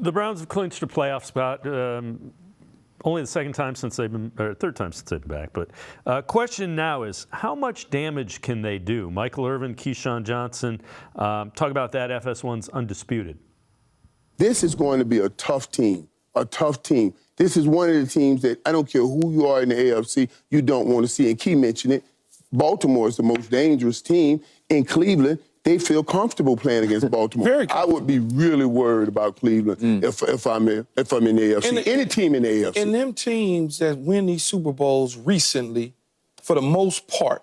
The Browns have clinched a playoff spot. Only the third time since they've been back. But question now is, how much damage can they do? Michael Irvin, Keyshawn Johnson, talk about that. FS1's undisputed. This is going to be a tough team. This is one of the teams that I don't care who you are in the AFC, you don't want to see. And Key mentioned it. Baltimore is the most dangerous team. In Cleveland, they feel comfortable playing against Baltimore. Very comfortable. I would be really worried about Cleveland if I'm in the AFC. Any team in the AFC. And them teams that win these Super Bowls recently, for the most part,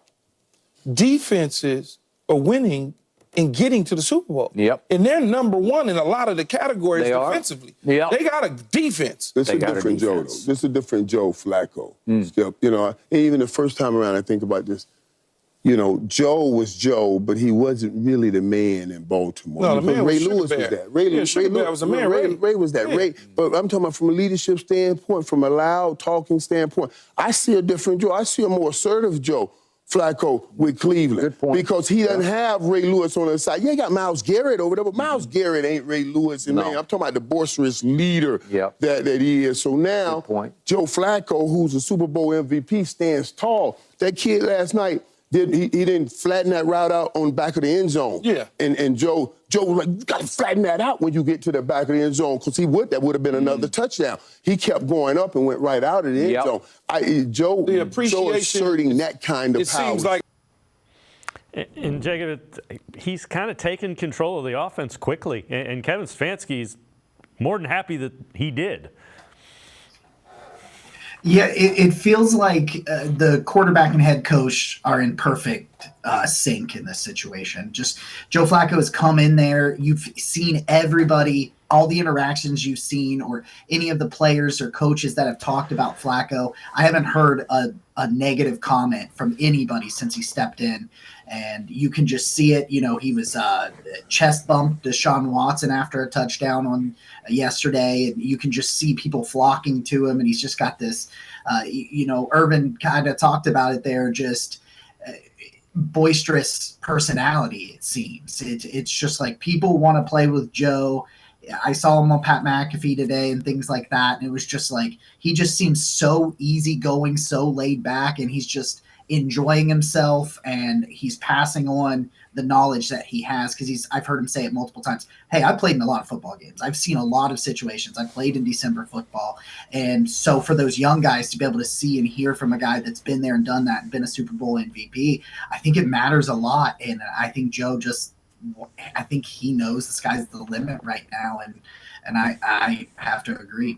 defenses are winning and getting to the Super Bowl. Yep. And they're number one in a lot of the categories They are. defensively. Yep. They got a defense. This is a different Joe, though. This is a different Joe Flacco. Still, and even the first time around, I think about this. Joe was Joe, but he wasn't really the man in Baltimore. No, the man was Ray Sugar Lewis Bear. was that. Ray Lewis was the man. Ray was that. Yeah. Ray, but I'm talking about from a leadership standpoint, from a loud talking standpoint. I see a different Joe. I see a more assertive Joe Flacco with Cleveland. Good point. Because he doesn't have Ray Lewis on the side. Yeah, you got Myles Garrett over there, but Myles Garrett ain't Ray Lewis. And man, I'm talking about the boisterous leader that he is. So now, Joe Flacco, who's a Super Bowl MVP, stands tall. That kid last night, he didn't flatten that route out on the back of the end zone. Yeah. And Joe was like, you got to flatten that out when you get to the back of the end zone, because that would have been another touchdown. He kept going up and went right out of the end zone. Joe asserting that kind of power. It seems like. And Jacob, he's kind of taken control of the offense quickly. And Kevin Stefanski's more than happy that he did. Yeah, it feels like the quarterback and head coach are in perfect sync in this situation. Just Joe Flacco has come in there. You've seen everybody, all the interactions you've seen, or any of the players or coaches that have talked about Flacco. I haven't heard a negative comment from anybody since he stepped in. And you can just see it. He was chest bumped Deshaun Watson after a touchdown on yesterday. And you can just see people flocking to him. And he's just got this, Irvin kind of talked about it there, just boisterous personality, it seems. It's just like people want to play with Joe. I saw him on Pat McAfee today and things like that. And it was just like, he just seems so easygoing, so laid back, and he's just enjoying himself, and he's passing on the knowledge that he has, because I've heard him say it multiple times. Hey, I played in a lot of football games. I've seen a lot of situations. I played in December football. And so for those young guys to be able to see and hear from a guy that's been there and done that and been a Super Bowl MVP, I think it matters a lot. And I think Joe I think he knows the sky's the limit right now. And I have to agree.